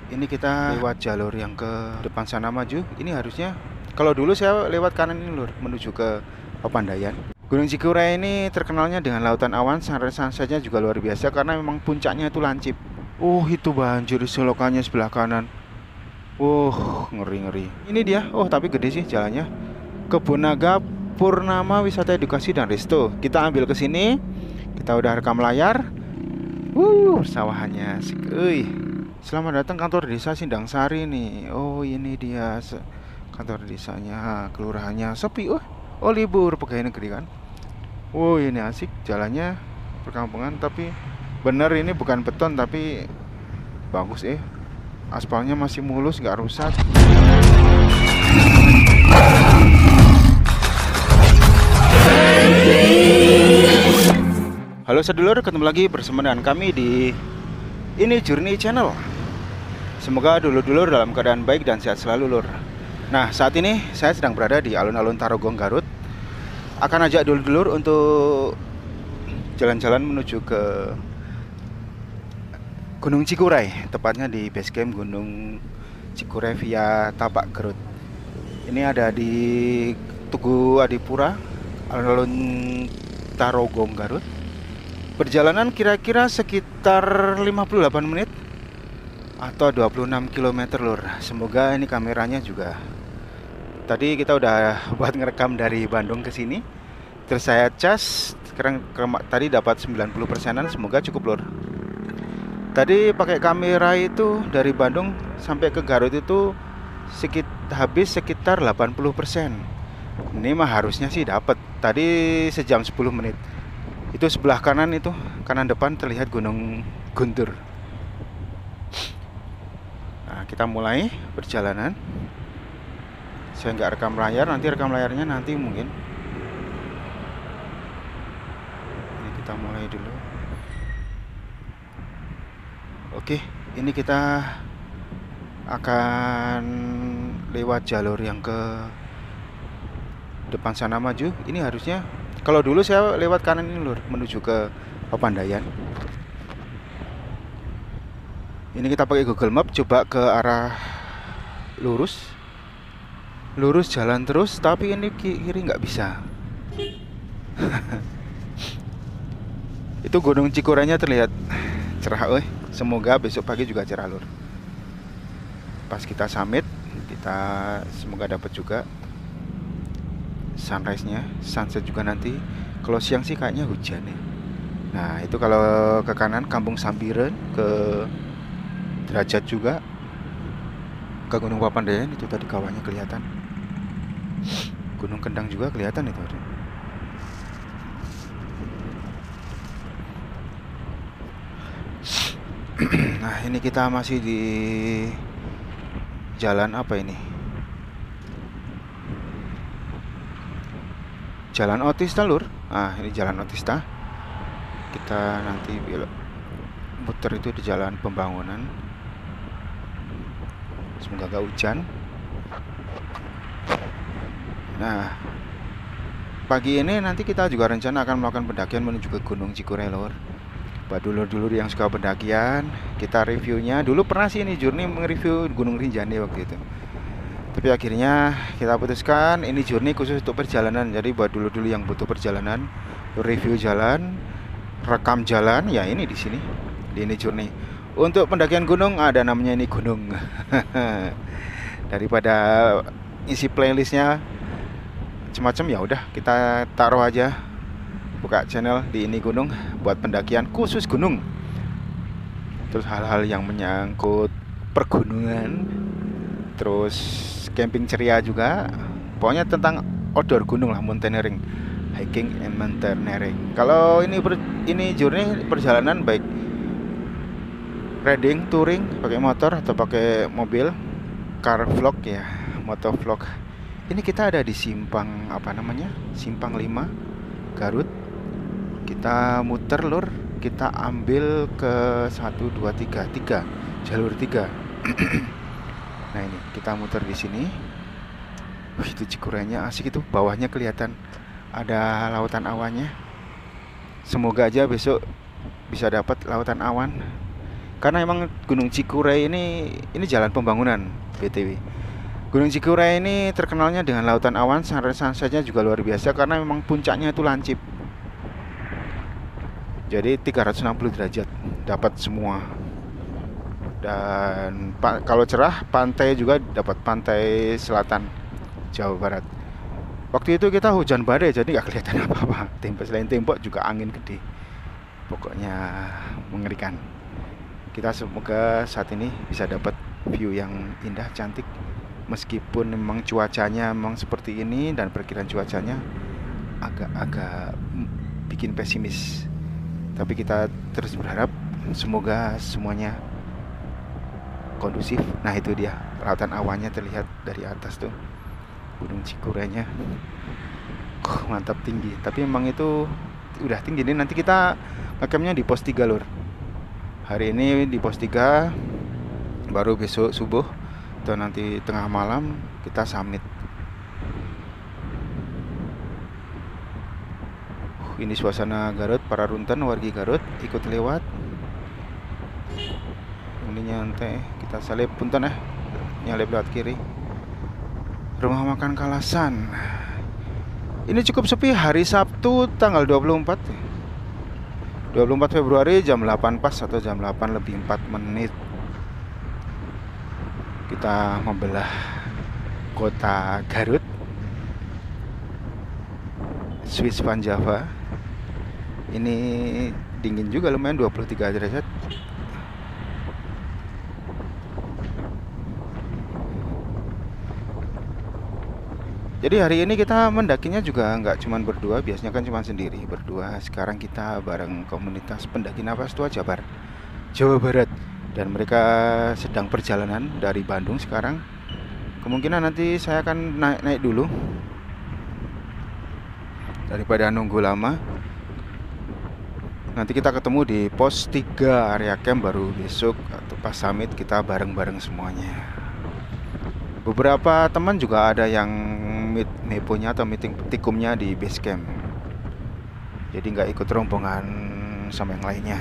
ini kita lewat jalur yang ke depan sana maju. Ini harusnya, kalau dulu saya lewat kanan ini lur, menuju ke Papandayan. Gunung Cikuray ini terkenalnya dengan lautan awan, sunrise-nya juga luar biasa karena memang puncaknya itu lancip. Oh, itu banjir selokannya sebelah kanan. Ngeri-ngeri. Ini dia. Oh, tapi gede sih jalannya. Kebun Naga Purnama Wisata Edukasi dan Resto. Kita ambil ke sini. Kita udah rekam layar. Sawahannya asik. Selamat datang kantor desa Sindang Sari nih. Oh, ini dia kantor desanya, kelurahannya sepi. Oh, libur pegawai negeri kan. Oh, ini asik jalannya perkampungan, tapi bener ini bukan beton tapi bagus aspalnya masih mulus, nggak rusak. Halo sedulur, ketemu lagi bersama dengan kami di Ini Journey Channel. Semoga dulur-dulur dalam keadaan baik dan sehat selalu lur. Nah, saat ini saya sedang berada di alun-alun Tarogong, Garut. Akan ajak dulur-dulur untuk jalan-jalan menuju ke Gunung Cikuray, tepatnya di base camp Gunung Cikuray via Tapak Garut. Ini ada di Tugu Adipura, alun-alun Tarogong, Garut. Perjalanan kira-kira sekitar 58 menit atau 26 km lur. Semoga ini kameranya juga. Tadi kita udah buat ngerekam dari Bandung ke sini. Terus saya cas, sekarang tadi dapat 90%-an, semoga cukup lur. Tadi pakai kamera itu dari Bandung sampai ke Garut itu habis sekitar 80%. Ini mah harusnya sih dapat. Tadi sejam 10 menit. Itu sebelah kanan itu, kanan depan terlihat Gunung Guntur. Nah, kita mulai perjalanan. Saya nggak rekam layar, nanti rekam layarnya nanti mungkin. Ini kita mulai dulu. Oke, ini kita akan lewat jalur yang ke depan sana maju. Ini harusnya, kalau dulu saya lewat kanan ini lur, menuju ke Papandayan. Ini kita pakai Google Map, coba ke arah lurus jalan terus, tapi ini kiri nggak bisa. Itu Gunung Cikuraynya terlihat cerah. Semoga besok pagi juga cerah lur. Pas kita summit, kita semoga dapat juga sunrise-nya, sunset juga nanti. Kalau siang sih kayaknya hujan nih. Nah, itu kalau ke kanan Kampung Sambiren, ke Derajat juga, ke Gunung Papandayan itu tadi kawahnya kelihatan. Gunung Kendang juga kelihatan itu. Nah, ini kita masih di jalan apa ini? Jalan Otista lur. Ah, ini jalan Otista. Kita nanti muter itu di jalan pembangunan. Semoga gak hujan. Nah, pagi ini nanti kita juga rencana akan melakukan pendakian menuju ke Gunung Cikuray lur. Buat dulur-dulur yang suka pendakian, kita reviewnya. Dulu pernah sih ini Journey nge-review Gunung Rinjani waktu itu. Tapi akhirnya kita putuskan ini Journey khusus untuk perjalanan. Jadi buat dulur-dulur yang butuh perjalanan, review jalan, rekam jalan, ya ini di sini, di ini Journey. Untuk pendakian gunung ada namanya ini gunung. Daripada isi playlistnya macam-macam, ya udah kita taruh aja, buka channel di ini gunung buat pendakian khusus gunung. Terus hal-hal yang menyangkut pergunungan, terus camping ceria juga. Pokoknya tentang outdoor gunung lah, mountaineering, hiking and mountaineering. Kalau ini Journey perjalanan baik riding, touring, pakai motor atau pakai mobil, car vlog ya, motor vlog. Ini kita ada di simpang apa namanya? Simpang 5 Garut. Kita muter lur, kita ambil ke 1 2 3 jalur 3. Nah, ini kita muter di sini. Itu Cikuraynya asik, itu bawahnya kelihatan ada lautan awannya. Semoga aja besok bisa dapat lautan awan. Karena emang Gunung Cikuray ini jalan pembangunan BTW. Gunung Cikuray ini terkenalnya dengan lautan awan, sunset-nya juga luar biasa karena memang puncaknya itu lancip. Jadi 360 derajat dapat semua. Dan kalau cerah pantai juga dapat, pantai selatan Jawa Barat. Waktu itu kita hujan badai jadi nggak kelihatan apa-apa. Selain tembok juga angin gede. Pokoknya mengerikan. Kita semoga saat ini bisa dapat view yang indah, cantik. Meskipun memang cuacanya memang seperti ini dan perkiraan cuacanya agak-agak bikin pesimis. Tapi kita terus berharap semoga semuanya kondusif. Nah itu dia, lautan awannya terlihat dari atas tuh, Gunung Cikuraynya. Mantap, tinggi. Tapi memang itu udah tinggi. Ini nanti kita ngecampnya di pos 3 lur. Hari ini di pos 3, baru besok subuh atau nanti tengah malam kita summit. Ini suasana Garut, para runten wargi Garut ikut lewat. Ini nyantai, kita salib punten nyalip lewat kiri. Rumah makan Kalasan. Ini cukup sepi hari Sabtu tanggal 24 Februari jam 8 pas atau jam 8 lebih 4 menit. Kita membelah kota Garut, Swiss Van Java. Ini dingin juga, lumayan 23 derajat. Jadi hari ini kita mendakinya juga nggak cuma berdua, biasanya kan cuma sendiri berdua. Sekarang kita bareng komunitas pendaki Nafas Tua Jabar, Jawa Barat, dan mereka sedang perjalanan dari Bandung sekarang. Kemungkinan nanti saya akan naik dulu daripada nunggu lama. Nanti kita ketemu di pos 3 area camp, baru besok atau pas summit kita bareng-bareng semuanya. Beberapa teman juga ada yang meponya atau meeting tikumnya di base camp, jadi nggak ikut rombongan sama yang lainnya.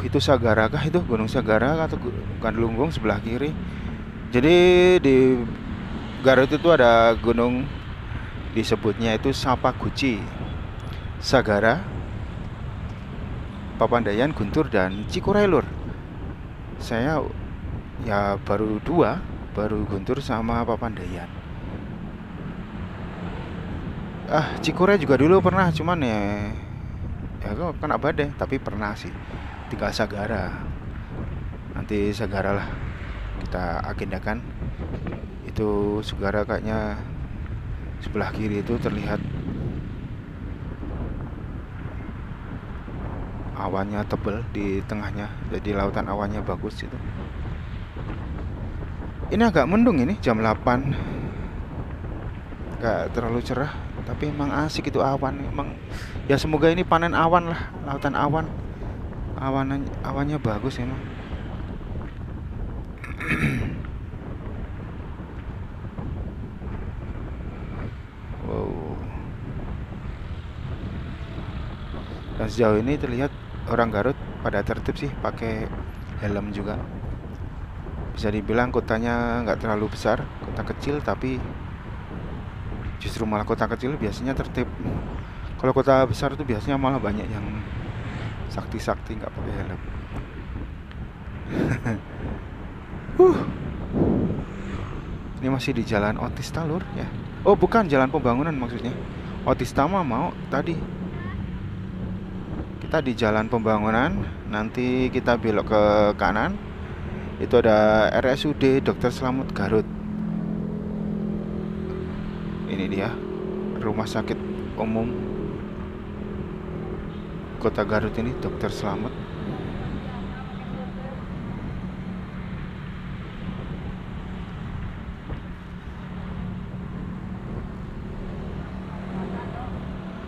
Itu Sagara kah? Itu Gunung Sagara atau Gandlunggung sebelah kiri. Jadi di Garut itu ada gunung disebutnya itu Sapaguchi, Sagara, Papandayan, Guntur, dan Cikuray lur. Saya ya baru Guntur sama Papandayan. Cikuray juga dulu pernah, cuman ya kena badai, tapi pernah sih. Tinggal Sagara. Nanti Sagara lah kita agendakan. Itu Sagara kayaknya sebelah kiri itu terlihat awannya tebel di tengahnya, jadi lautan awannya bagus itu. Ini agak mendung, ini jam 8, gak terlalu cerah, tapi emang asik itu awan. Emang ya semoga ini panen awan lah, lautan awan. Awannya bagus emang. Wow. Dan sejauh ini terlihat orang Garut pada tertib sih, pakai helm juga. Bisa dibilang kotanya nggak terlalu besar, kota kecil, tapi justru malah kota kecil biasanya tertib. Kalau kota besar itu biasanya malah banyak yang sakti-sakti nggak pakai helm. Ini masih di Jalan Otista lur ya. Oh bukan, Jalan Pembangunan maksudnya. Otista mah mau tadi. Kita di Jalan Pembangunan, nanti kita belok ke kanan. Itu ada RSUD Dr. Slamet Garut. Ini dia Rumah Sakit Umum Kota Garut ini, Dr. Slamet.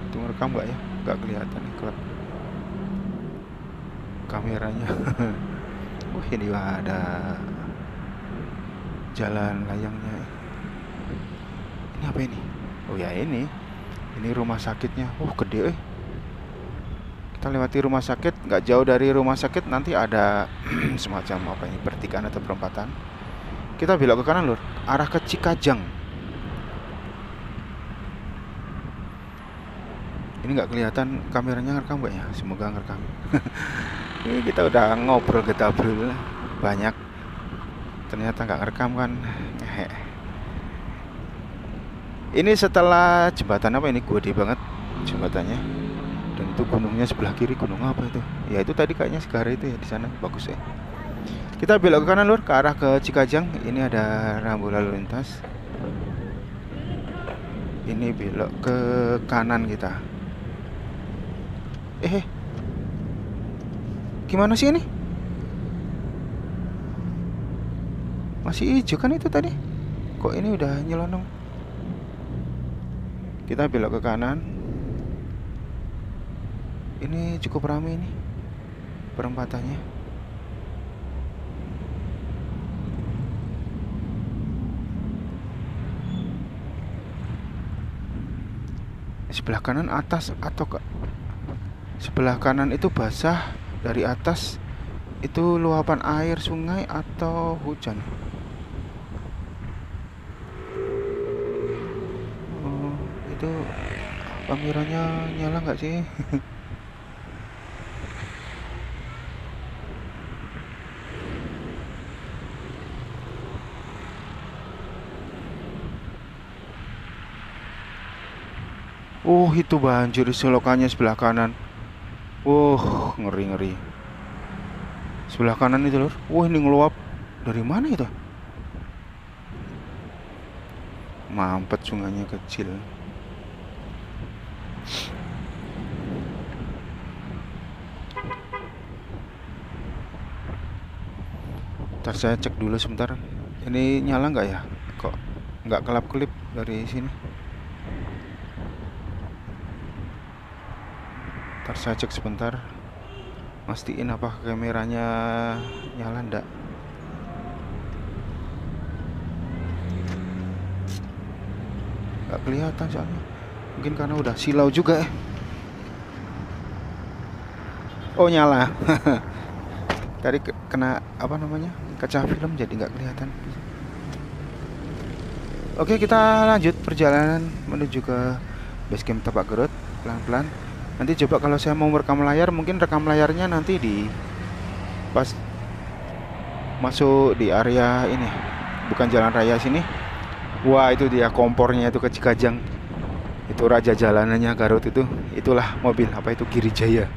Itu merekam nggak ya? Nggak kelihatan nih klub kameranya. Ini ada jalan layangnya. Ini apa ini? Oh ya ini rumah sakitnya. Gede. Kita lewati rumah sakit, nggak jauh dari rumah sakit nanti ada semacam apa ini, pertigaan atau perempatan. Kita belok ke kanan lur, arah ke Cikajang. Ini nggak kelihatan kameranya ngerekam nggak ya? Semoga ngerekam. Ini kita udah ngobrol getabrol banyak, ternyata nggak ngerekam kan. Ini setelah jembatan apa ini, gede banget jembatannya. Dan itu gunungnya sebelah kiri, gunung apa itu? Ya itu tadi kayaknya Segara itu ya, di sana bagus ya. Kita belok ke kanan lur, ke arah ke Cikajang. Ini ada rambu lalu lintas. Ini belok ke kanan kita. Gimana sih ini? Masih hijau kan itu tadi? Kok ini udah nyelonong? Kita belok ke kanan. Ini cukup ramai ini perempatannya. Sebelah kanan atas atau ke sebelah kanan itu basah, dari atas itu luapan air sungai atau hujan. Oh, itu kameranya nyala nggak sih? Oh, itu banjir selokannya sebelah kanan. Ngeri-ngeri. Sebelah kanan itu lur. Ini ngeluap dari mana itu? Mampet, sungainya kecil. Ntar saya cek dulu sebentar. Ini nyala nggak ya? Kok nggak kelap-kelip dari sini? Ntar saya cek sebentar, mastiin apa kameranya nyala ndak. Nggak kelihatan soalnya, mungkin karena udah silau juga ya. Oh nyala. Tadi kena apa namanya, kaca film jadi nggak kelihatan. Oke, kita lanjut perjalanan menuju ke base camp Tapak Garut pelan-pelan. Nanti coba kalau saya mau merekam layar, mungkin rekam layarnya nanti di pas masuk di area ini, bukan jalan raya sini. Wah, itu dia kompornya itu ke Cikajang. Itu raja jalanannya Garut itu. Itulah mobil apa itu, Girijaya.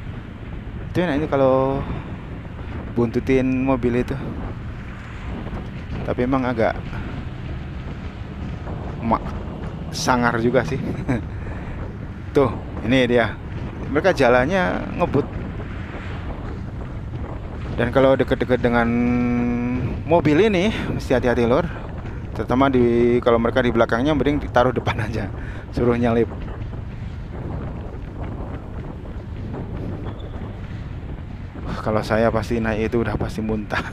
Itu enak ini kalau buntutin mobil itu. Tapi emang agak sangar juga sih. Tuh, ini dia. Mereka jalannya ngebut. Dan kalau deket-deket dengan mobil ini mesti hati-hati lor. Terutama kalau mereka di belakangnya, mending ditaruh depan aja, suruh nyalip. Kalau saya pasti naik itu udah pasti muntah.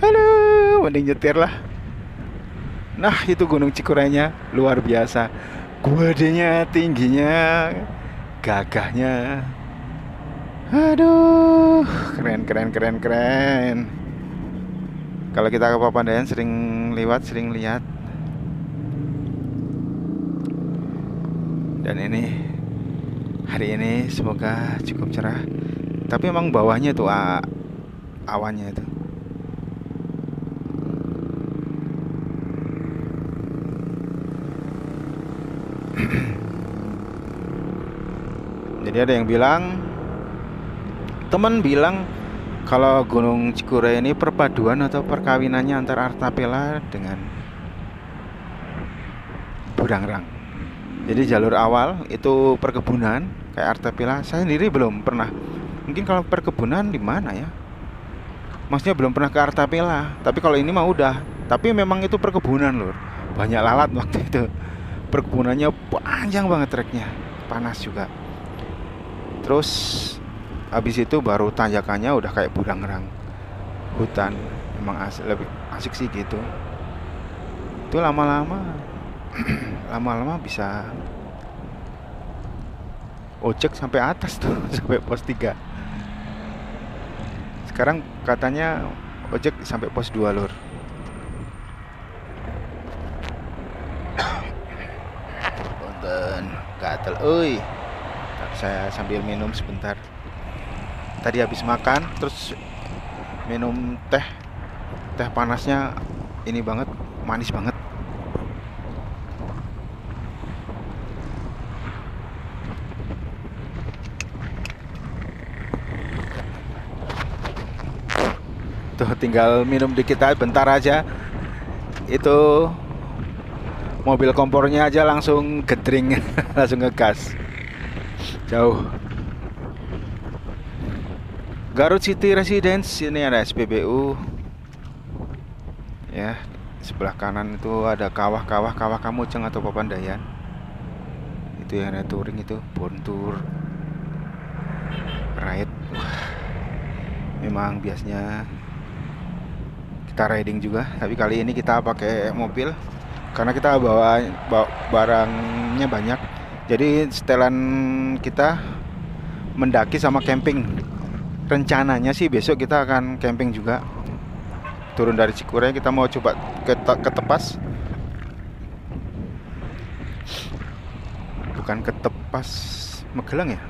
Aduh, mending nyetir lah. Nah, itu Gunung Cikurainya luar biasa. Gedenya, tingginya, gagahnya. Aduh, keren. Kalau kita ke Papandayan sering lewat, sering lihat. Dan ini hari ini semoga cukup cerah. Tapi emang bawahnya tuh awannya itu. Jadi ada yang bilang, teman bilang kalau Gunung Cikuray ini perpaduan atau perkawinannya antara Artapela dengan Burangrang. Jadi jalur awal itu perkebunan kayak Artapela. Saya sendiri belum pernah. Mungkin kalau perkebunan di mana ya? Maksudnya belum pernah ke Artapela. Tapi kalau ini mah udah. Tapi memang itu perkebunan lur. Banyak lalat waktu itu. Perkebunannya panjang banget treknya. Panas juga. Terus habis itu baru tanjakannya udah kayak Burangrang, hutan. Emang lebih asik sih gitu. Itu lama-lama bisa. ojek sampai atas tuh sampai pos 3. Sekarang katanya ojek sampai pos 2 lur. Punten gatel euy. Saya sambil minum sebentar. Tadi habis makan terus minum teh panasnya ini banget, manis banget. Tuh tinggal minum dikit aja, bentar aja itu mobil kompornya aja langsung gedring langsung ngegas jauh. Garut City Residence, ini ada SPBU ya. Sebelah kanan itu ada kawah Kamojang atau Papandayan. Itu yang ada touring itu, Bontour Ride. Wah, memang biasanya kita riding juga, tapi kali ini kita pakai mobil karena kita bawa barangnya banyak. Jadi setelan kita mendaki sama camping. Rencananya sih besok kita akan camping juga. Turun dari Cikure kita mau coba ke Tepas. Bukan ke Tepas Magelang ya.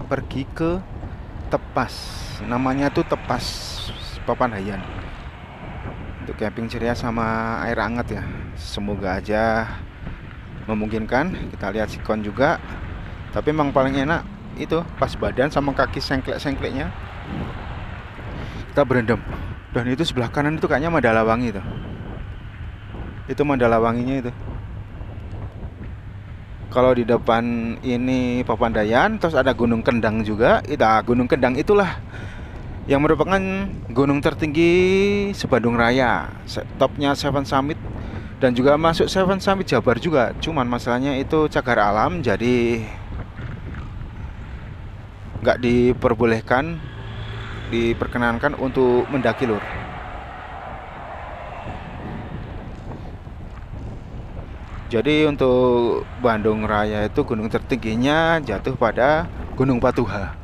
Pergi ke Tepas. Namanya tuh Tepas Papandayan. Untuk camping ceria sama air hangat ya. Semoga aja memungkinkan. Kita lihat sikon juga. Tapi emang paling enak itu pas badan sama kaki sengklek-sengkleknya kita berendam. Dan itu sebelah kanan itu kayaknya Mandalawangi itu. Itu Mandalawanginya itu. Kalau di depan ini Papandayan, terus ada Gunung Kendang juga. Gunung Kendang itulah yang merupakan gunung tertinggi se-Bandung Raya. Topnya Seven Summit dan juga masuk Seven Summit Jabar juga. Cuman masalahnya itu cagar alam, jadi nggak diperkenankan untuk mendaki lur. Jadi untuk Bandung Raya itu gunung tertingginya jatuh pada Gunung Patuha.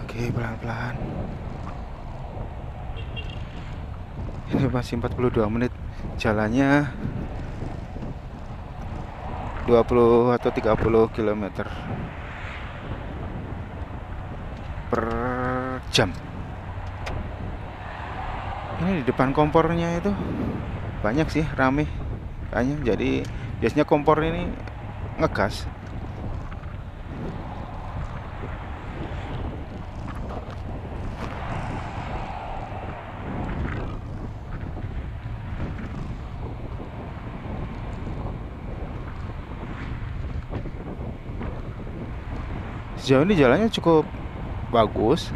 Oke, pelan-pelan. Ini masih 42 menit jalannya, 20 atau 30 km per jam. Ini di depan kompornya itu banyak sih, rame kayaknya. Jadi biasanya kompor ini ngegas. Sejauh ini jalannya cukup bagus,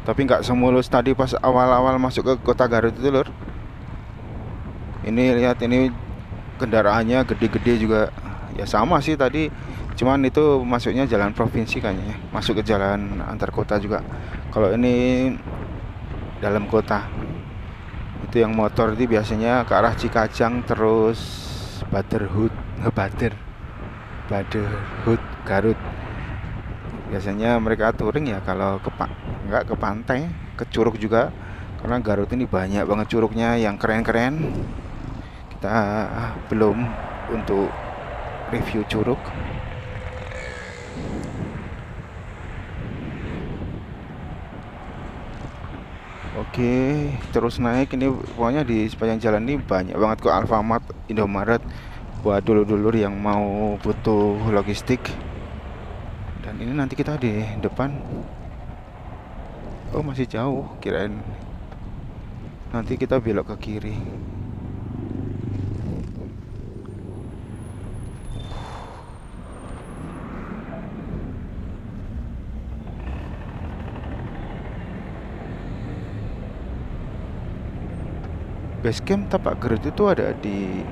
tapi nggak semulus tadi pas awal-awal masuk ke kota Garut itu lur. Ini lihat, ini kendaraannya gede-gede juga. Ya sama sih tadi, cuman itu masuknya jalan provinsi kayaknya, masuk ke jalan antar kota juga. Kalau ini dalam kota. Itu yang motor itu biasanya ke arah Cikajang terus Baderhut Garut. Biasanya mereka touring ya kalau nggak ke pantai, ke curug juga. Karena Garut ini banyak banget curugnya yang keren-keren. Kita belum untuk review curug. Oke, terus naik ini pokoknya di sepanjang jalan ini banyak banget kok Alfamart, Indomaret buat dulur-dulur yang mau butuh logistik. Dan ini nanti kita di depan. Oh masih jauh, kirain nanti kita belok ke kiri. Basecamp Tapak Garut itu ada di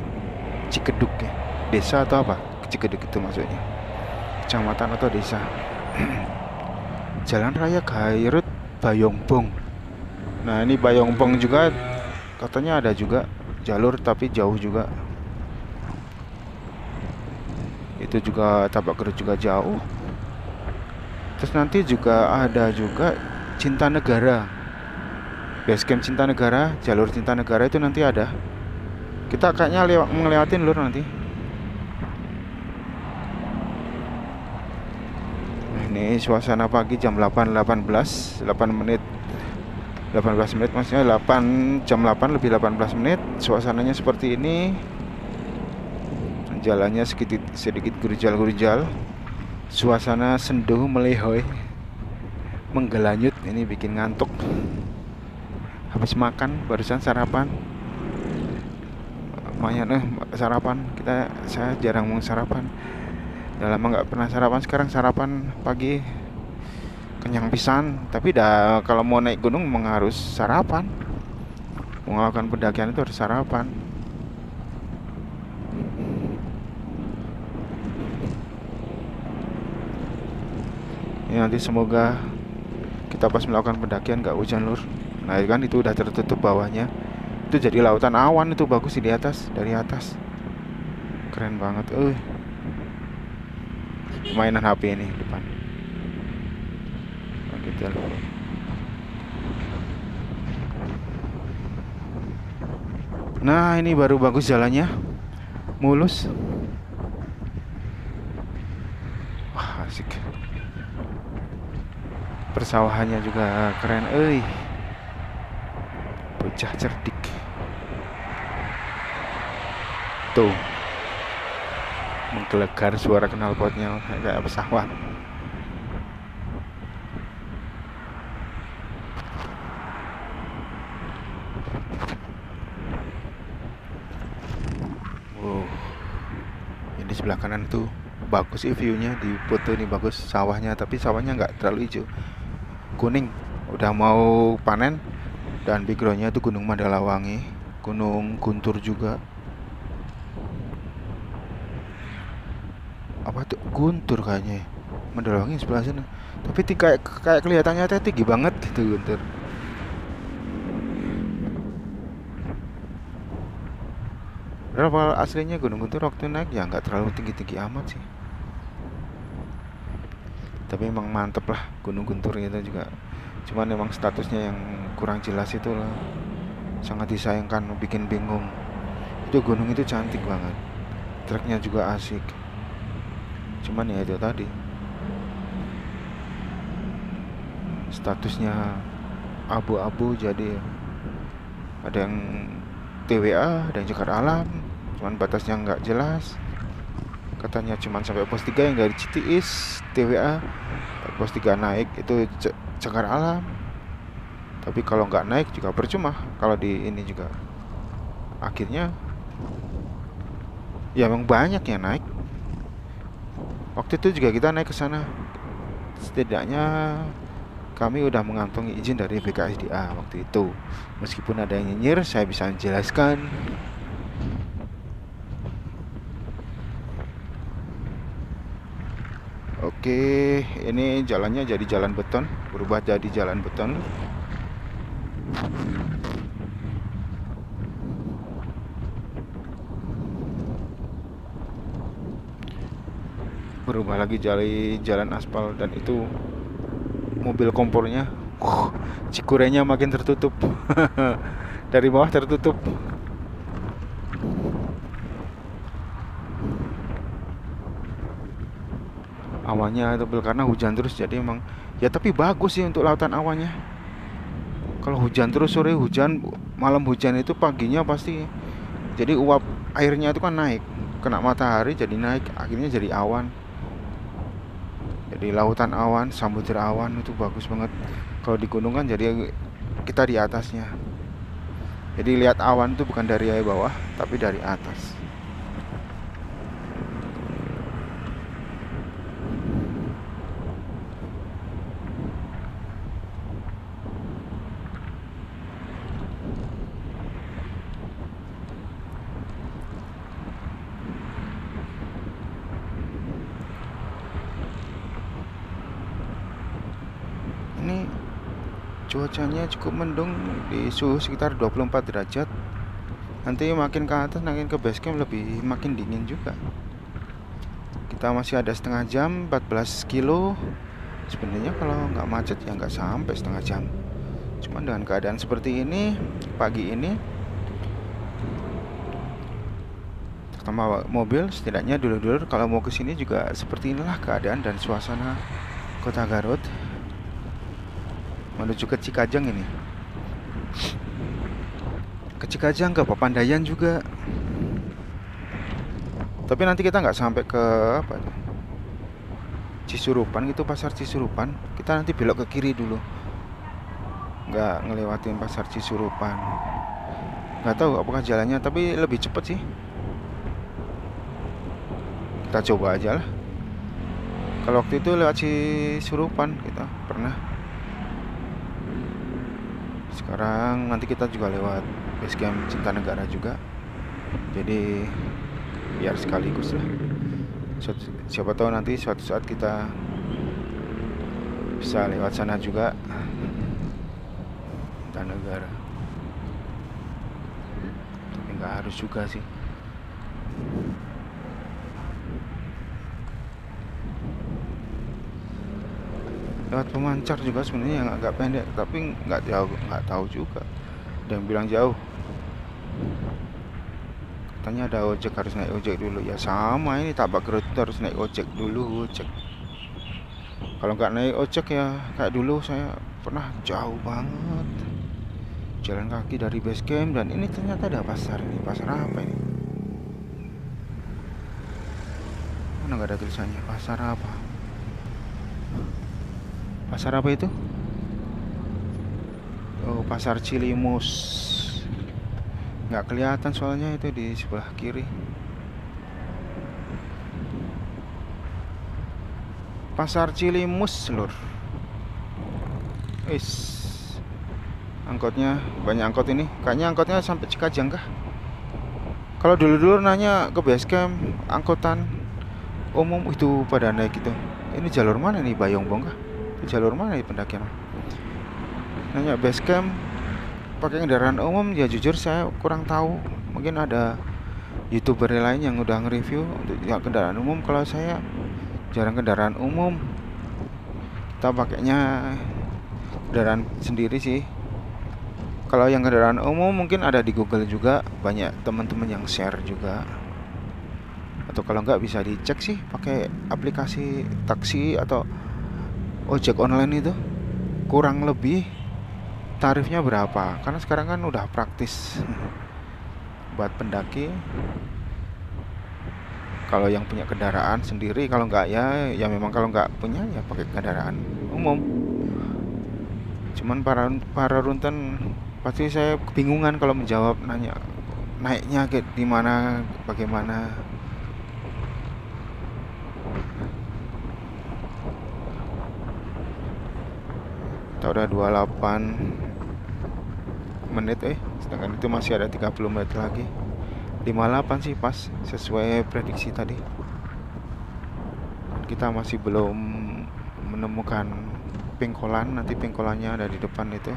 Cikedug ya, desa atau apa? Cikedug itu maksudnya kecamatan atau desa. Jalan Raya Garut Bayongbong. Nah ini Bayongbong juga katanya ada juga jalur tapi jauh juga. Itu juga Tapak Garut juga jauh. Terus nanti juga ada juga Cinta Negara. Basecamp Cinta Negara, jalur Cinta Negara itu nanti ada. Kita kayaknya ngelewatin lur nanti. Ini suasana pagi jam 8.18 menit 18 menit maksudnya 8 jam 8 lebih 18 menit. Suasananya seperti ini. Jalannya sedikit gurujal-gurujal. Suasana sendu melehoi, menggelanyut. Ini bikin ngantuk. Habis makan barusan sarapan. Lumayan sarapan. Saya jarang mau sarapan. Udah lama nggak pernah sarapan, sekarang sarapan pagi kenyang pisan. Tapi kalau mau naik gunung memang harus sarapan. Mau melakukan pendakian itu harus sarapan. Ini nanti semoga kita pas melakukan pendakian nggak hujan lur. Nah kan itu udah tertutup bawahnya. Itu jadi lautan awan, itu bagus di atas, dari atas. Keren banget. Mainan HP ini depan. Oh, gitu loh. Nah ini baru bagus jalannya, mulus. Wah asik. Persawahannya juga keren. Bocah cerdik. Tuh menggelegar suara knalpotnya kayak pesawat. Wow, ini di sebelah kanan tuh bagus sih view-nya, di foto ini bagus sawahnya, tapi sawahnya nggak terlalu hijau, kuning, udah mau panen. Dan backgroundnya tuh Gunung Mandalawangi, Gunung Guntur juga. Apa tuh Guntur kayaknya, Mandalawangi sebelah sana. Tapi kayak kelihatannya tinggi banget gitu Guntur. Padahal aslinya Gunung Guntur waktu naik ya nggak terlalu tinggi-tinggi amat sih. Tapi emang mantep lah Gunung Guntur itu juga. Cuman emang statusnya yang kurang jelas itu lah. Sangat disayangkan, bikin bingung. Itu gunung itu cantik banget. Treknya juga asik. Cuman ya itu tadi, statusnya abu-abu, jadi ada yang TWA, ada yang cakar alam. Cuman batasnya nggak jelas. Katanya cuman sampai pos 3 yang dari Citiis TWA. Pos 3 naik itu cakar alam. Tapi kalau nggak naik juga percuma. Kalau di ini juga akhirnya ya emang banyak yang naik. Waktu itu juga kita naik ke sana. Setidaknya kami udah mengantongi izin dari BKSDA waktu itu. Meskipun ada yang nyinyir, saya bisa menjelaskan. Oke, ini jalannya jadi jalan beton, berubah jadi jalan beton. Berubah lagi jadi jalan aspal, dan itu mobil kompornya, cikurenya makin tertutup. Dari bawah tertutup. Awannya tebel karena hujan terus, jadi emang ya, tapi bagus sih untuk lautan awannya. Kalau hujan terus, sore hujan, malam hujan, itu paginya pasti jadi uap airnya itu kan naik, kena matahari jadi naik, akhirnya jadi awan. Jadi lautan awan, samudra awan, itu bagus banget. Kalau di gunung kan jadi kita di atasnya. Jadi lihat awan itu bukan dari bawah, tapi dari atas. cuacanya cukup mendung di suhu sekitar 24 derajat. Nanti makin ke atas, makin ke base camp lebih makin dingin juga. Kita masih ada setengah jam, 14 kilo. Sebenarnya kalau nggak macet ya nggak sampai setengah jam. Cuman dengan keadaan seperti ini pagi ini, terutama mobil, setidaknya dulu-dulu kalau mau kesini juga seperti inilah keadaan dan suasana kota Garut menuju ke Cikajang ini. Ke Cikajang, ke Papandayan juga. Tapi nanti kita nggak sampai ke apa, Cisurupan gitu, pasar Cisurupan. Kita nanti belok ke kiri dulu, nggak ngelewatin pasar Cisurupan. Nggak tahu apakah jalannya, tapi lebih cepet sih. Kita coba aja lah. Kalau waktu itu lewat Cisurupan kita pernah. Sekarang nanti kita juga lewat base camp Cintanegara juga. Jadi biar sekaligus lah. Siapa tahu nanti suatu saat kita bisa lewat sana juga, Cintanegara. Tapi nggak harus juga sih. Lewat Pemancar juga sebenarnya yang agak pendek, tapi nggak jauh, nggak tahu juga. Ada yang bilang jauh. Katanya ada ojek, harus naik ojek dulu. Ya sama ini Tabak Garut harus naik ojek dulu, ojek. Kalau nggak naik ojek ya kayak dulu saya pernah jauh banget jalan kaki dari base camp, dan ini ternyata ada pasar. Ini pasar apa ini? Mana nggak ada tulisannya pasar apa? Pasar apa itu? Oh, pasar Cilimus. Nggak kelihatan soalnya itu di sebelah kiri. Pasar Cilimus, lur. Angkotnya banyak, angkot ini. Kayaknya angkotnya sampai Cikajang kah? Kalau dulu-dulu nanya ke base camp, angkutan umum itu pada naik gitu. Ini jalur mana nih, Bayongbong kah? Jalur mana nih pendakian? Nanya base camp pakai kendaraan umum, ya jujur saya kurang tahu. Mungkin ada YouTuber lain yang udah nge-review untuk kendaraan umum. Kalau saya jarang kendaraan umum, kita pakainya kendaraan sendiri sih. Kalau yang kendaraan umum mungkin ada di Google juga, banyak teman-teman yang share juga. Atau kalau nggak bisa dicek sih pakai aplikasi taksi atau ojek online itu, kurang lebih tarifnya berapa. Karena sekarang kan udah praktis buat pendaki. Kalau yang punya kendaraan sendiri, kalau nggak ya memang kalau nggak punya ya pakai kendaraan umum. Cuman para runten pasti saya kebingungan kalau menjawab, nanya naiknya ke di mana, bagaimana. Kita udah 28 menit, sedangkan itu masih ada 30 menit lagi. 58 sih pas sesuai prediksi tadi. Kita masih belum menemukan pengkolan. Nanti pengkolannya ada di depan itu.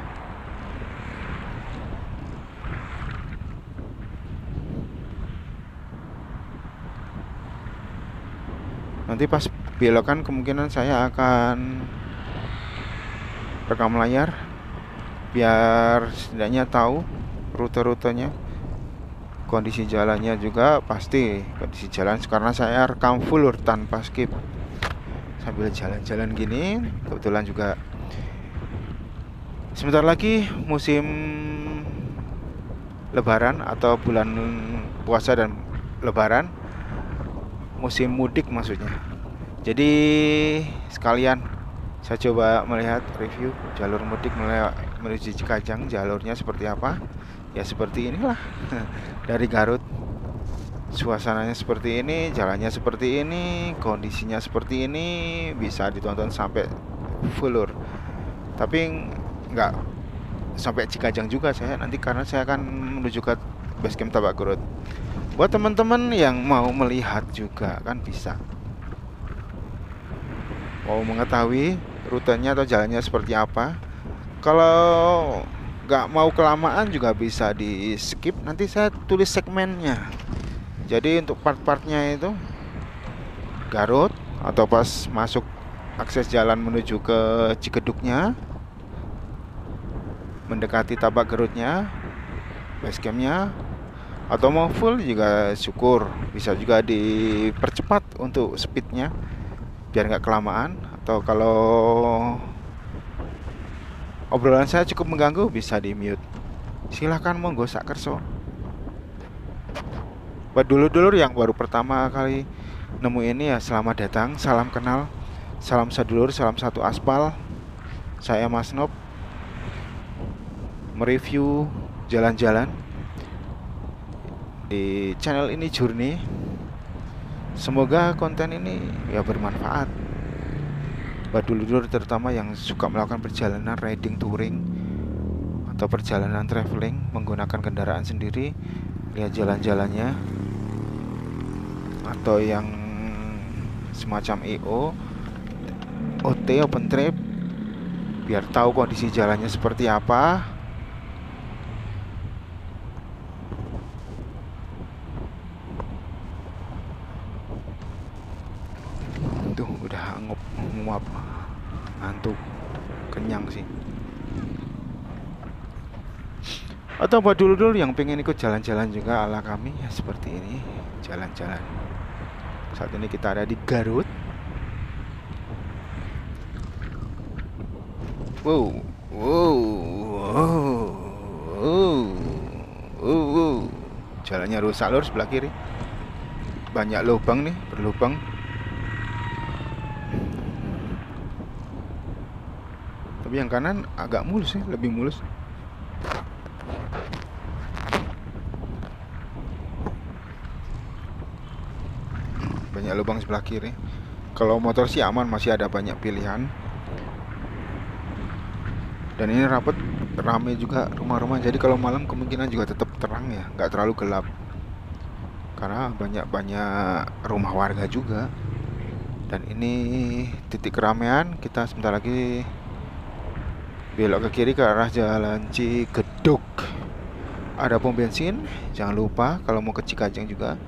Nanti pas belokan kemungkinan saya akan rekam layar biar setidaknya tahu rute-rutenya, kondisi jalannya juga pasti kondisi jalan, karena saya rekam full tanpa skip sambil jalan-jalan gini. Kebetulan juga sebentar lagi musim Lebaran atau bulan puasa dan Lebaran, musim mudik maksudnya. Jadi sekalian saya coba melihat review jalur mudik menuju Cikajang, jalurnya seperti apa. Ya seperti inilah dari Garut, suasananya seperti ini, jalannya seperti ini, kondisinya seperti ini, bisa ditonton sampai full. Tapi nggak sampai Cikajang juga saya nanti, karena saya akan menuju ke base camp Tabak Garut. Buat teman-teman yang mau melihat juga kan bisa, mau mengetahui rutenya atau jalannya seperti apa, Kalau nggak mau kelamaan juga bisa di skip, nanti saya tulis segmennya. Jadi untuk part-partnya itu Garut, atau pas masuk akses jalan menuju ke Cikedugnya, mendekati Tapak Garutnya, base campnya, atau mau full juga syukur, bisa juga dipercepat untuk speednya biar nggak kelamaan. Atau kalau obrolan saya cukup mengganggu, bisa di mute. Silahkan monggo sak kerso. Buat dulur-dulur yang baru pertama kali nemu ini ya, selamat datang, salam kenal, salam sedulur, salam satu aspal. Saya Mas Nob, mereview jalan-jalan di channel ini Journey. Semoga konten ini ya bermanfaat buat dulur-dulur, terutama yang suka melakukan perjalanan riding touring atau perjalanan traveling menggunakan kendaraan sendiri, lihat jalan-jalannya, atau yang semacam OT, open trip, biar tahu kondisi jalannya seperti apa. Tuh udah nguap, ngantuk, kenyang sih. Atau buat dulu-dulu yang pengen ikut jalan-jalan juga ala kami ya, seperti ini jalan-jalan. Saat ini kita ada di Garut. Wow, wow, wow, wow, wow, wow. Jalannya rusak lur, sebelah kiri banyak lubang nih, berlubang. Tapi yang kanan agak mulus sih, lebih mulus. Banyak lubang sebelah kiri. Kalau motor sih aman, masih ada banyak pilihan. Dan ini rapet, rame juga rumah-rumah. Jadi kalau malam kemungkinan juga tetap terang ya, nggak terlalu gelap. Karena banyak rumah warga juga. Dan ini titik keramaian. Kita sebentar lagi belok ke kiri ke arah jalan Cikedug. Ada pom bensin, jangan lupa kalau mau ke Cikajang juga.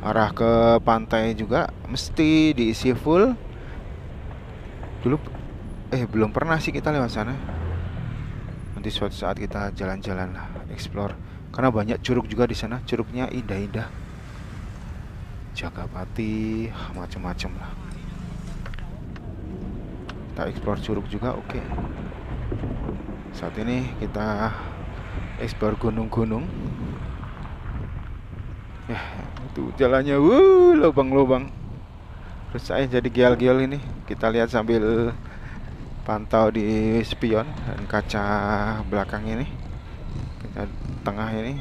Arah ke pantai juga mesti diisi full. Dulu belum pernah sih kita lewat sana. Nanti suatu saat kita jalan-jalan lah, explore. Karena banyak curug juga di sana, curugnya indah-indah. Jagapati, macam-macam lah. Kita explore curug juga, oke. Saat ini kita explore gunung-gunung. Ya, itu jalannya, lubang-lubang. Terus saya jadi gial-gial ini. Kita lihat sambil pantau di spion dan kaca belakang ini, kaca tengah ini,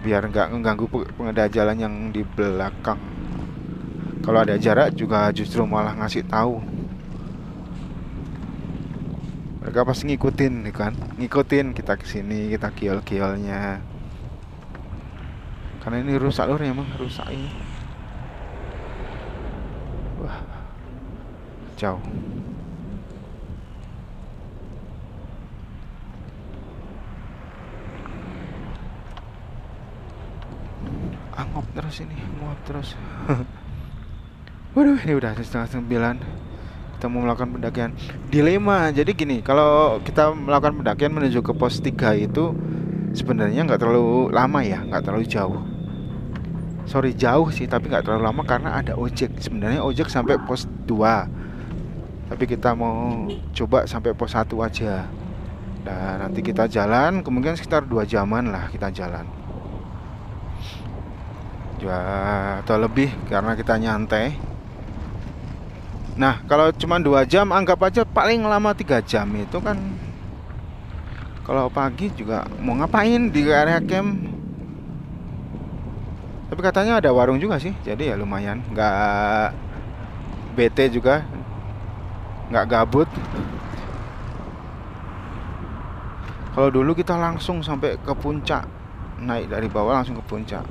biar nggak mengganggu pengendara jalan yang di belakang. Kalau ada jarak juga justru malah ngasih tahu. Mereka pasti ngikutin kan, ngikutin kita kesini, kita kiol-kiolnya. Karena ini rusak lur, emang rusak ini. Wah, jauh. Ngop terus ini, nguap terus. Waduh, ini udah 8:30. Kita mau melakukan pendakian. Dilema. Jadi gini, kalau kita melakukan pendakian menuju ke pos 3 itu sebenarnya nggak terlalu lama ya, nggak terlalu jauh. Sorry, jauh sih, tapi nggak terlalu lama karena ada ojek. Sebenarnya ojek sampai pos 2. Tapi kita mau coba sampai pos 1 aja. Dan nanti kita jalan, kemungkinan sekitar 2 jaman lah kita jalan. Atau lebih karena kita nyantai. Nah, kalau cuma 2 jam, anggap aja paling lama 3 jam itu kan. Kalau pagi juga mau ngapain di area camp. Tapi katanya ada warung juga sih, jadi ya lumayan, nggak bete juga, nggak gabut. Kalau dulu kita langsung sampai ke puncak, naik dari bawah langsung ke puncak.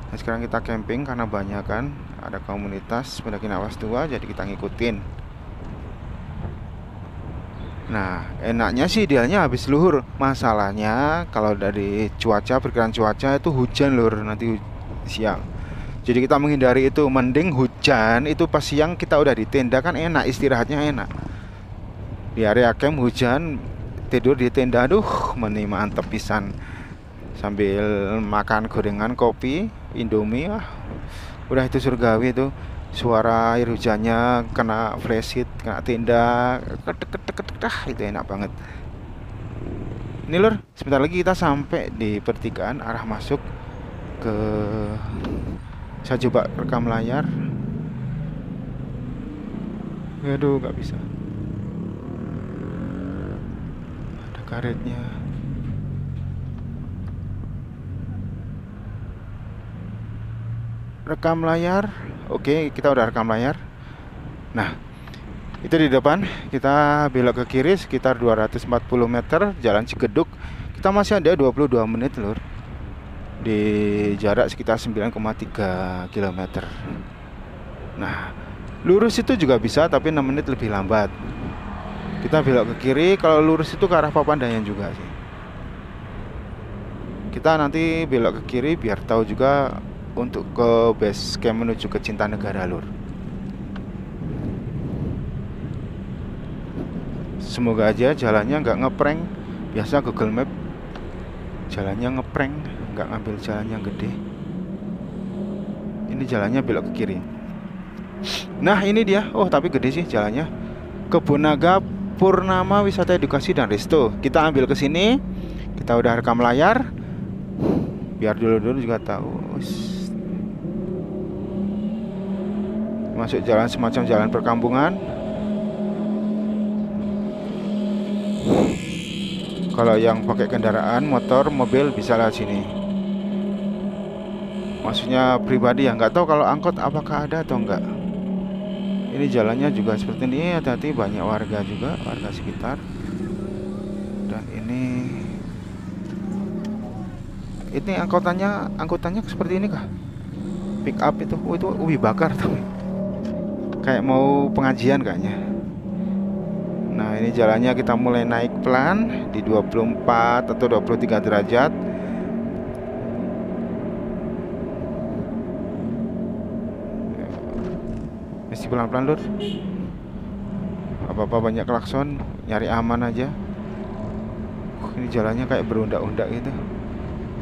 Nah, sekarang kita camping karena banyak kan, ada komunitas pendaki Nawas 2, jadi kita ngikutin. Nah, enaknya sih idealnya habis luhur. Masalahnya kalau dari cuaca, perkiraan cuaca itu hujan lur nanti siang. Jadi kita menghindari itu. Mending hujan itu pas siang kita udah di tenda kan enak, istirahatnya enak. Di area camp hujan, tidur di tenda, aduh, mantep pisan. Sambil makan gorengan, kopi, Indomie, udah itu surgawi itu. Suara air hujannya kena flashlight, kena tenda, ketek ketek ketek, itu enak banget. Ini lur, sebentar lagi kita sampai di pertigaan arah masuk ke. Saya coba rekam layar. Aduh, nggak bisa. Ada karetnya. Rekam layar. Oke, kita udah rekam layar. Nah, itu di depan. Kita belok ke kiri sekitar 240 meter jalan Cigeduk. Kita masih ada 22 menit lur. Di jarak sekitar 9,3 km. Nah, lurus itu juga bisa tapi 6 menit lebih lambat. Kita belok ke kiri. Kalau lurus itu ke arah Papandayan juga sih. Kita nanti belok ke kiri biar tahu juga untuk ke base camp menuju ke Cintanegara lur. Semoga aja jalannya nggak ngeprank. Biasa Google Map jalannya ngeprank, nggak ngambil jalan yang gede. Ini jalannya belok ke kiri. Nah ini dia. Oh tapi gede sih jalannya. Kebun Naga Purnama Wisata Edukasi dan Resto. Kita ambil ke sini. Kita udah rekam layar. Biar dulu juga tahu. Masuk jalan semacam jalan perkampungan. Kalau yang pakai kendaraan motor, mobil bisa lewat sini. Maksudnya pribadi ya, nggak tahu kalau angkot apakah ada atau enggak. Ini jalannya juga seperti ini, hati-hati banyak warga juga, warga sekitar. Dan ini angkutannya seperti ini kah? Pick up itu, itu ubi bakar tuh. Kayak mau pengajian kayaknya. Nah ini jalannya kita mulai naik pelan di 24 atau 23 derajat. Mesti pelan-pelan lur. Apa-apa banyak klakson, nyari aman aja. Ini jalannya kayak berundak-undak gitu.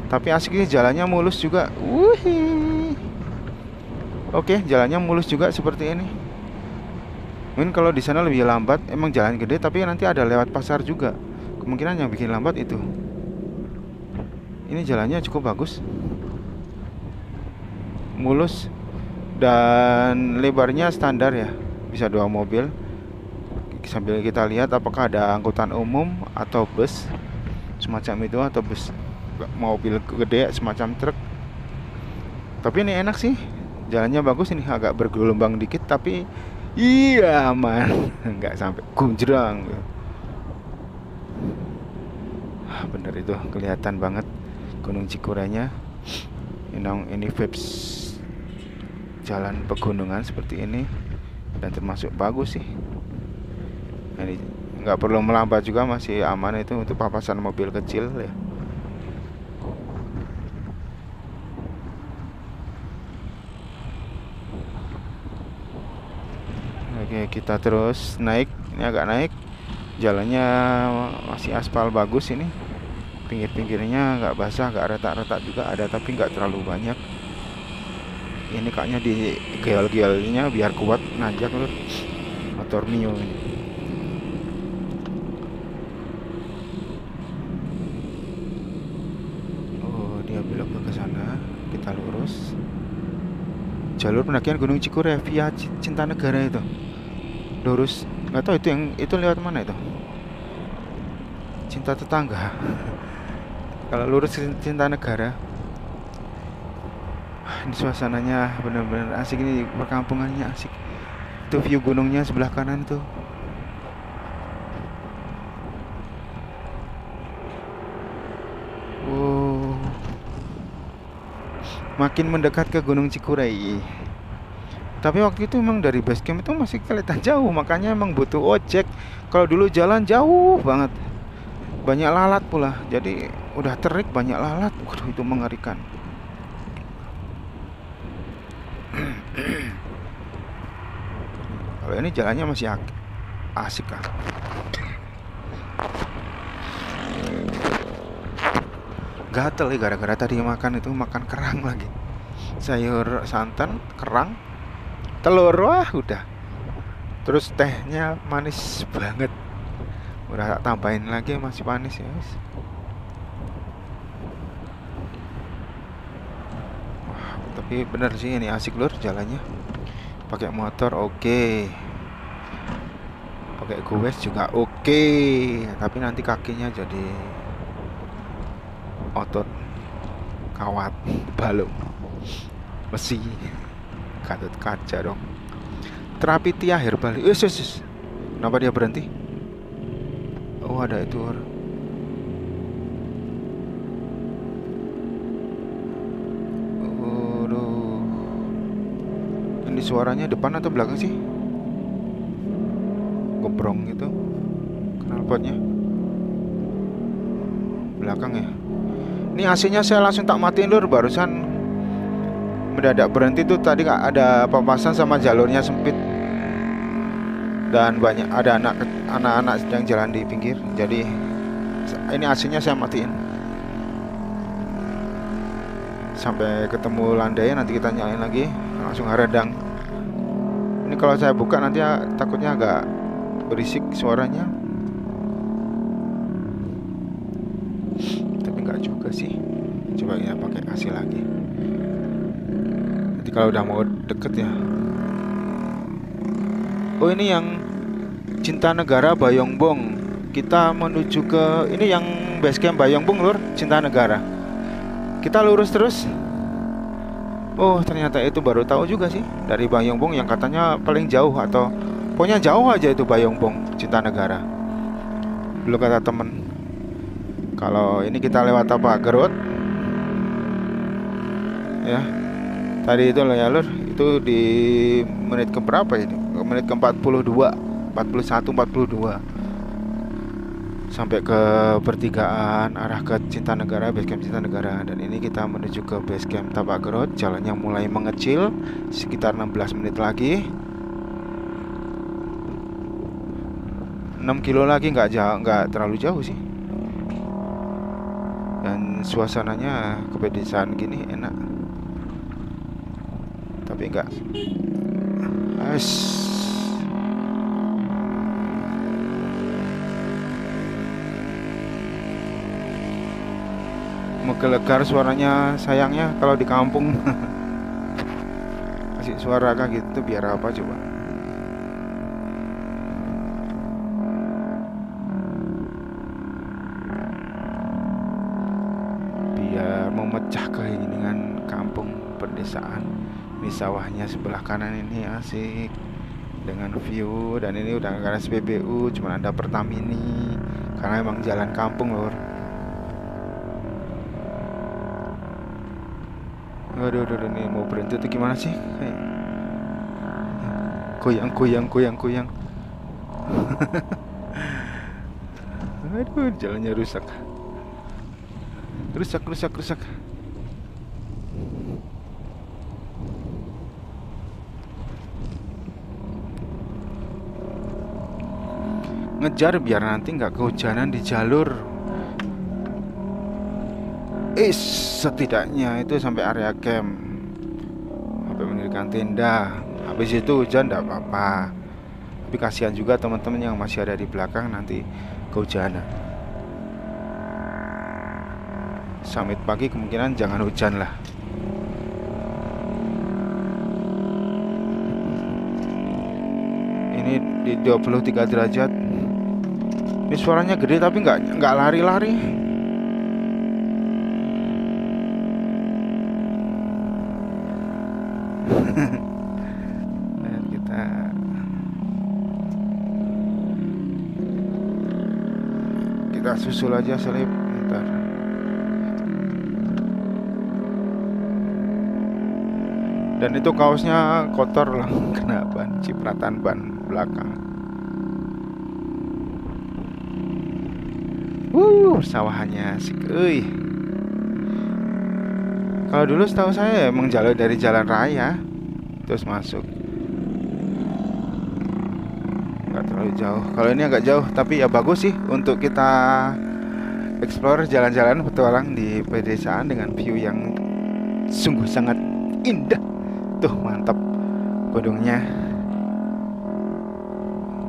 Tapi asik sih, jalannya mulus juga. Oke, jalannya mulus juga seperti ini. Mungkin kalau di sana lebih lambat, emang jalan gede tapi nanti ada lewat pasar juga. Kemungkinan yang bikin lambat itu. Ini jalannya cukup bagus. Mulus dan lebarnya standar ya. Bisa 2 mobil. Sambil kita lihat apakah ada angkutan umum atau bus semacam itu, atau bus mobil gede semacam truk. Tapi ini enak sih. Jalannya bagus, ini agak bergelombang dikit tapi iya aman, nggak sampai kunjrang. Bener itu, kelihatan banget Gunung Cikurenya. Ini vibes jalan pegunungan seperti ini dan termasuk bagus sih. Ini nggak perlu melambat juga, masih aman itu untuk papasan mobil kecil ya. Oke, kita terus naik. Ini agak naik. Jalannya masih aspal bagus ini. Pinggir-pinggirnya nggak basah, nggak retak-retak juga ada, tapi nggak terlalu banyak. Ini kayaknya di gel-gelnya biar kuat nanjak lur. Motor Mio ini. Oh, dia belok ke sana. Kita lurus. Jalur pendakian Gunung Cikure via Cintanegara itu. Lurus, nggak tahu itu lewat mana itu. Cinta Tetangga. Kalau lurus ke Cintanegara. Ini suasananya benar-benar asik, ini perkampungannya asik. Itu view gunungnya sebelah kanan tuh. Makin mendekat ke Gunung Cikuray. Tapi waktu itu emang dari base camp itu masih kelihatan jauh, makanya emang butuh ojek. Kalau dulu jalan jauh banget, banyak lalat pula. Jadi udah terik banyak lalat. Waduh, itu mengerikan. Kalau ini jalannya masih asik kan. Gatel ya gara-gara tadi makan kerang lagi. Sayur santan, kerang, telur, wah udah. Terus tehnya manis banget. Udah tak tambahin lagi masih manis ya. Wah, tapi bener sih ini asik lur jalannya. Pakai motor oke. Pakai gowes juga oke. Tapi nanti kakinya jadi otot kawat balung besi Gatot Kaca dong. Terapi Tia Herbal. Kenapa dia berhenti? Oh ada itu. Aduh. Ini suaranya depan atau belakang sih? Gebrong gitu knalpotnya. Belakang ya. Ini AC-nya saya langsung tak matiin lur, barusan mendadak berhenti tuh tadi ada papasan sama jalurnya sempit dan banyak ada anak-anak sedang jalan di pinggir. Jadi ini AC-nya saya matiin sampai ketemu landai, nanti kita nyalain lagi langsung redang. Ini kalau saya buka nanti takutnya agak berisik suaranya. Enggak juga sih. Coba ya pakai AC lagi. Nanti kalau udah mau deket ya. Oh ini yang Cinta Negara Bayongbong. Kita menuju ke ini yang base camp Bayongbong lur, Cinta Negara. Kita lurus terus. Oh ternyata itu baru tahu juga sih. Dari Bayongbong yang katanya paling jauh atau pokoknya jauh aja itu Bayongbong Cinta Negara. Dulu kata temen. Kalau ini kita lewat apa? Garut. Ya. Tadi itu ya lur, itu di menit ke berapa ini? Menit ke 42, 41, 42. Sampai ke pertigaan arah ke Cinta Negara, base camp Cinta Negara. Dan ini kita menuju ke base camp Tapak Garut. Jalannya mulai mengecil, sekitar 16 menit lagi. 6 kilo lagi, nggak terlalu jauh sih. Dan suasananya kepedesaan gini enak. Tapi enggak menggelegar suaranya sayangnya kalau di kampung. Kasih suara kayak gitu biar apa coba. Memecah keinginan kampung pedesaan. Ini sawahnya sebelah kanan ini asik dengan view, dan ini udah karena SPBU, cuma ada Pertamini karena emang jalan kampung lor. Aduh, ini mau berhenti tuh gimana sih? Goyang. Aduh, jalannya rusak. Ngejar biar nanti nggak kehujanan di jalur. Setidaknya itu sampai area camp, sampai mendirikan tenda. Habis itu hujan nggak apa-apa. Tapi kasihan juga teman-teman yang masih ada di belakang nanti kehujanan. Summit pagi kemungkinan jangan hujan lah. Ini di 23 derajat. Ini suaranya gede tapi nggak lari-lari. kita susul aja selip. Bentar. Dan itu kaosnya kotor lah kena ban, cipratan ban belakang. Sawahannya asik. Kalau dulu setahu saya emang jalur dari jalan raya terus masuk. Nggak terlalu jauh. Kalau ini agak jauh, tapi ya bagus sih untuk kita explore jalan-jalan petualang di pedesaan dengan view yang sungguh sangat indah. Tuh mantap gunungnya.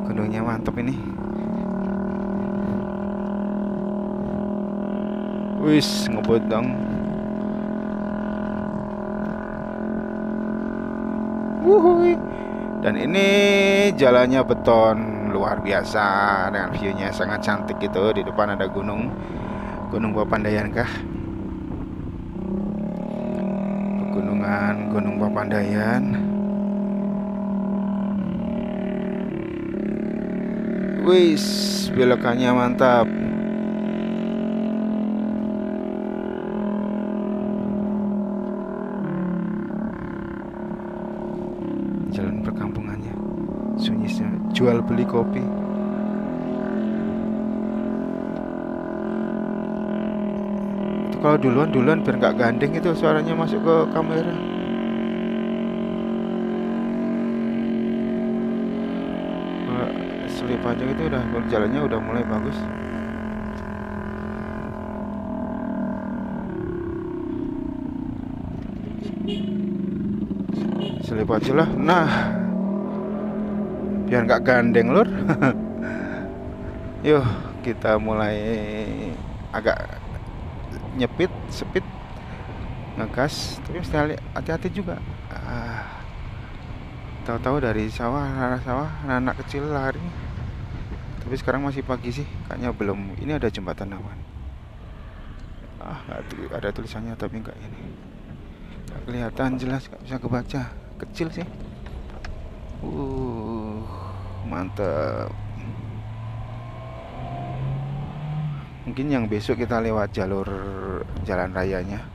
Gunungnya mantap ini. Wis ngebut dong. Wuhui. Dan ini jalannya beton luar biasa dengan view-nya sangat cantik gitu. Di depan ada gunung Papandayan kah? Pegunungan Gunung Papandayan. Wis, belokannya mantap. Jalan perkampungannya, sunyinya, jual beli kopi. Itu kalau duluan biar nggak gandeng itu suaranya masuk ke kamera. Selip aja itu udah jalannya udah mulai bagus. Selip aja lah. Nah, biar nggak gandeng lur. Yuk kita mulai agak nyepit, speed, ngegas, tapi mesti hati-hati juga. Tahu-tahu dari sawah, arah sawah, anak kecil lari. Tapi sekarang masih pagi sih, kayaknya belum. Ini ada jembatan awan. Ada tulisannya tapi enggak ini. Nggak kelihatan jelas, nggak bisa kebaca. Kecil sih. Mantap. Mungkin yang besok kita lewat jalur jalan rayanya.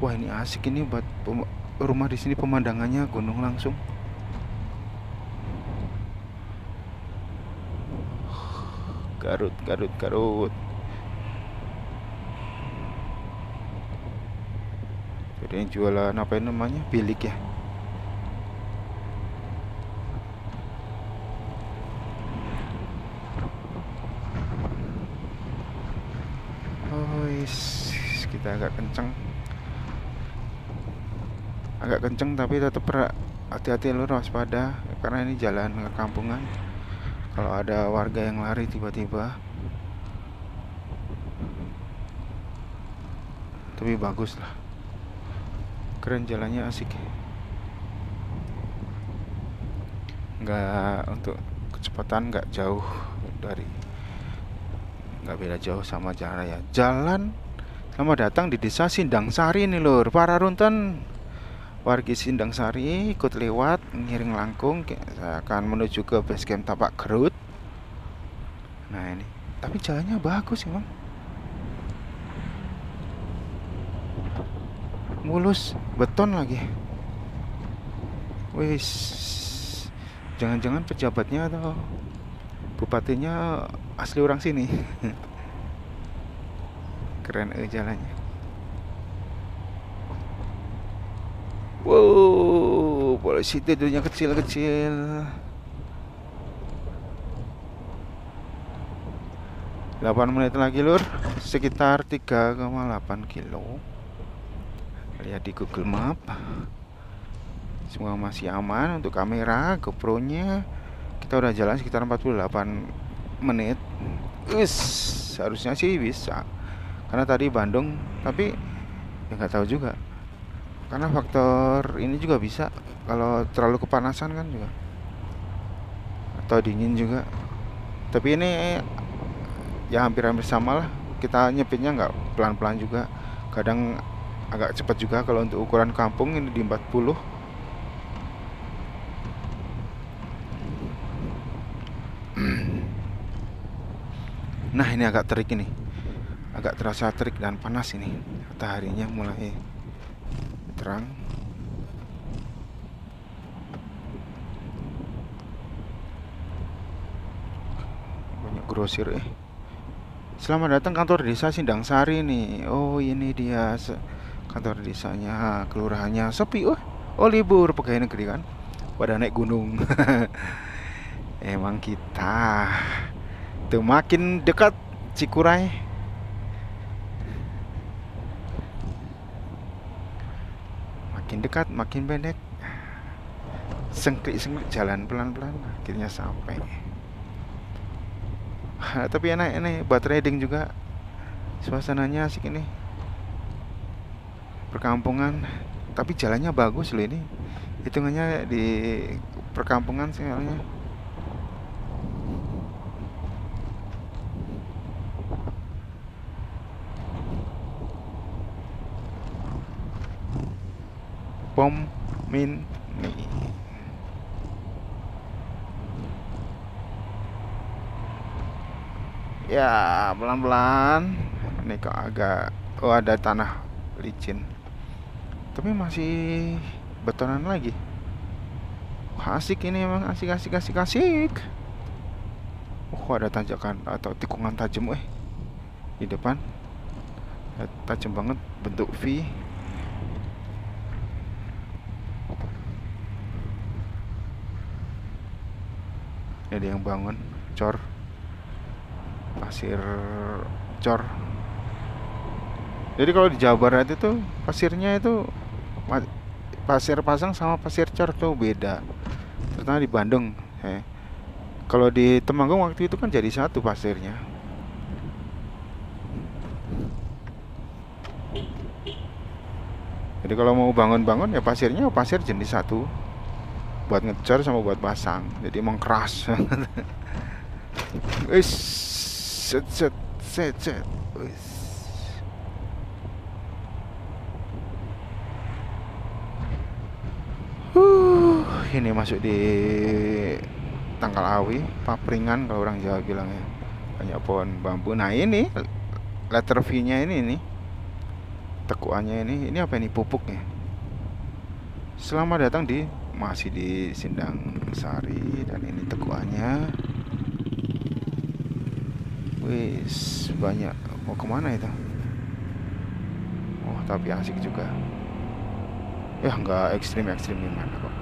Wah ini asik ini buat rumah di sini, pemandangannya gunung langsung. Garut. Jadi yang jualan apa ini namanya? Bilik ya. Kita agak kenceng tapi tetap hati-hati lur, waspada karena ini jalan kampungan. Kalau ada warga yang lari tiba-tiba. Tapi bagus lah, keren jalannya, asik. Nggak, untuk kecepatan nggak beda jauh sama jalan raya. Selamat datang di desa Sindang Sari nih lur. Para runtun wargi Sindang Sari ikut lewat ngiring langkung. Saya akan menuju ke base camp Tapak Gerut. Nah ini, tapi jalannya bagus emang. Mulus, beton lagi. Wis, jangan-jangan pejabatnya atau bupatinya asli orang sini. Keren jalannya. Wow, polisi tidurnya kecil-kecil. 8 menit lagi lur, sekitar 3,8 kilo. Lihat di Google Map. Semua masih aman untuk kamera, GoPro-nya. Kita udah jalan sekitar 48 menit. Harusnya sih bisa. Karena tadi Bandung, tapi ya nggak tahu juga. Karena faktor ini juga bisa, kalau terlalu kepanasan kan juga, atau dingin juga. Tapi ini ya hampir-hampir sama lah. Kita nyepitnya nggak pelan-pelan juga. Kadang agak cepat juga kalau untuk ukuran kampung ini di 40. Nah ini agak terik ini. Agak terasa terik dan panas ini. Mataharinya mulai terang. grosir. Selamat datang kantor desa Sindang Sari nih. Oh, ini dia kantor desanya, kelurahannya sepi. Oh, libur pegawai negeri kan. Pada naik gunung. Emang kita tuh makin dekat Cikuray, makin dekat makin pendek. Sengklik-sengklik jalan pelan-pelan akhirnya sampai. Tapi enak ini buat riding juga. Suasananya asik ini. Perkampungan, tapi jalannya bagus loh ini. Hitungannya di perkampungan sih soalnya. Pom Min Mi. Ya, pelan-pelan. Ini kok agak ada tanah licin. Tapi masih betonan lagi. Asik ini emang asik. Ada tanjakan atau tikungan tajam di depan. Tajam banget bentuk V. Ada yang bangun cor pasir cor. Jadi kalau di Jawa Barat itu pasirnya itu pasir pasang sama pasir cor tuh beda. Terutama di Bandung. Kalau di Temanggung waktu itu kan jadi satu pasirnya. Jadi kalau mau bangun-bangun ya pasirnya pasir jenis satu. Buat ngecor sama buat pasang, jadi emang keras. Set. Ini masuk di Tangkal Awi, papringan kalau orang Jawa bilangnya. Banyak pohon bambu. Nah ini letter V-nya ini nih, tekuannya ini apa ini, pupuknya. Selamat datang masih di Sindang Sari, dan ini tekuannya. Wis banyak. Mau kemana itu? Oh, tapi asik juga. Ya nggak ekstrim gimana kok.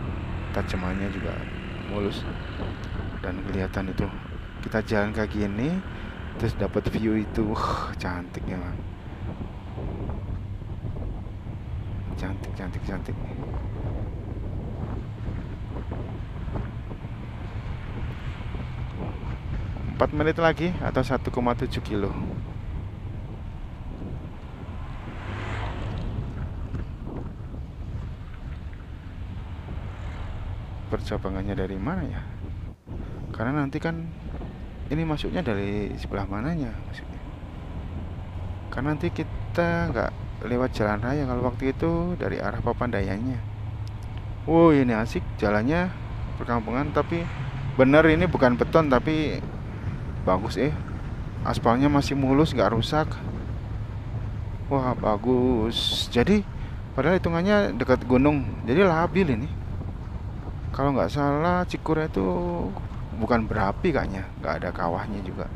Tajamannya juga mulus dan kelihatan itu. Kita jalan kaki ini terus dapat view itu. Cantik ya, man. Cantik. 4 menit lagi atau 1,7 kilo. Percabangannya dari mana ya? Karena nanti kan ini masuknya dari sebelah mananya maksudnya. Karena nanti kita nggak lewat jalan raya, kalau waktu itu dari arah Papandayannya. Oh, ini asik jalannya, perkampungan, tapi bener ini bukan beton tapi bagus aspalnya masih mulus, nggak rusak. Wah, bagus. Jadi padahal hitungannya dekat gunung, jadi labil ini. Kalau nggak salah Cikure itu bukan berapi kayaknya, nggak ada kawahnya juga.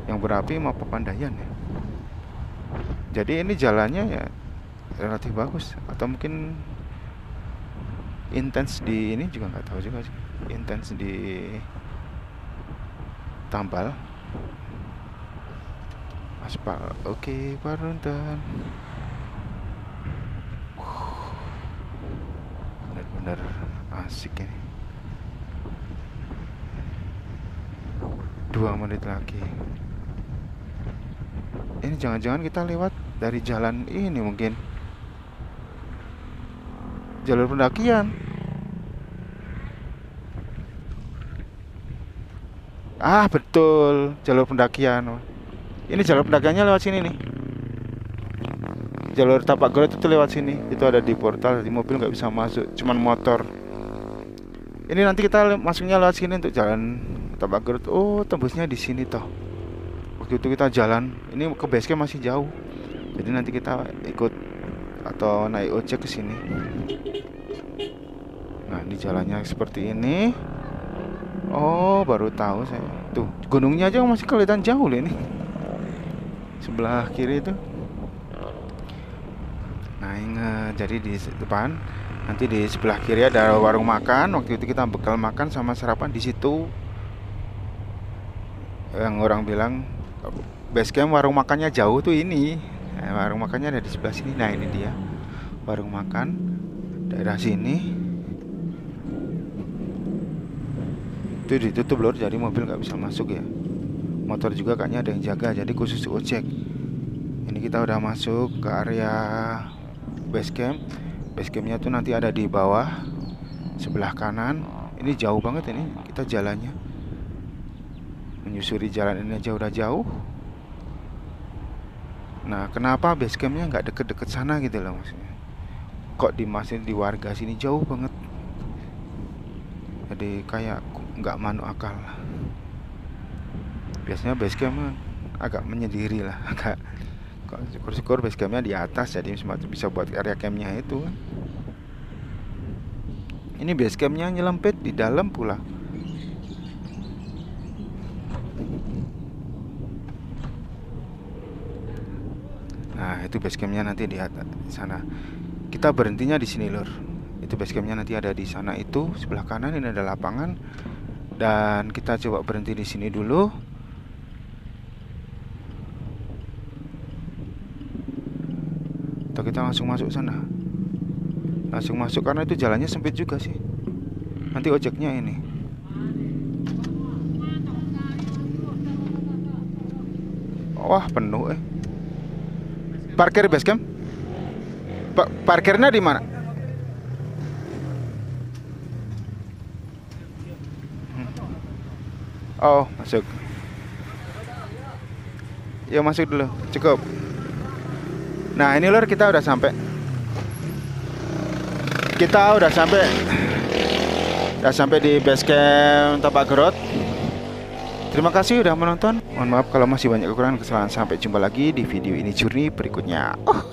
Yang berapi mah Papandayan ya. Jadi ini jalannya ya relatif bagus, atau mungkin intens di ini juga nggak tahu juga sih. Intens di tambal aspal. Oke, Paruntan. Bener-bener asik ini. 2 menit lagi. Ini jangan-jangan kita lewat dari jalan ini, mungkin jalur pendakian. Betul, jalur pendakian. Ini jalur pendakiannya lewat sini nih. Jalur tapak garut itu lewat sini. Itu ada di portal, di mobil nggak bisa masuk, cuman motor. Ini nanti kita masuknya lewat sini untuk jalan tapak garut. Oh, tembusnya di sini toh. Waktu itu kita jalan, ini ke base camp masih jauh. Jadi nanti kita ikut atau naik ojek ke sini. Nah, ini jalannya seperti ini. Oh, baru tahu saya. Tuh, gunungnya aja masih kelihatan jauh loh ini. Sebelah kiri itu. Nah, ingat, jadi di depan, nanti di sebelah kiri ada warung makan. Waktu itu kita bekal makan sama sarapan di situ. Yang orang bilang base camp warung makannya jauh tuh ini. Nah, warung makannya ada di sebelah sini. Nah, ini dia warung makan daerah sini. Itu ditutup lor, jadi mobil nggak bisa masuk ya. Motor juga kayaknya ada yang jaga, jadi khusus ojek. Ini kita udah masuk ke area base camp. Base campnya tuh nanti ada di bawah sebelah kanan. Ini jauh banget ini kita jalannya, menyusuri jalan ini aja udah jauh. Nah, kenapa base campnya nggak deket-deket sana gitu loh maksudnya. Kok di warga sini jauh banget. Jadi kayak nggak masuk akal. Biasanya base camp agak menyendiri lah, agak. Kok syukur-syukur base campnya di atas, jadi bisa buat area campnya itu kan. Ini base campnya nyelempit di dalam pula. Nah, itu base campnya nanti di atas sana. Kita berhentinya di sini lur. Itu base campnya nanti ada di sana, itu sebelah kanan. Ini ada lapangan. Dan kita coba berhenti di sini dulu. Atau kita langsung masuk sana? Langsung masuk karena itu jalannya sempit juga sih. Nanti ojeknya ini. Wah, penuh Parkir base camp? Parkirnya di mana? Oh, masuk. Ya masuk dulu, cukup. Nah, ini lor, kita udah sampai. Kita udah sampai di base camp Tapak Gerot. Terima kasih udah menonton. Mohon maaf kalau masih banyak kekurangan kesalahan. Sampai jumpa lagi di video ini Journey berikutnya. Oh.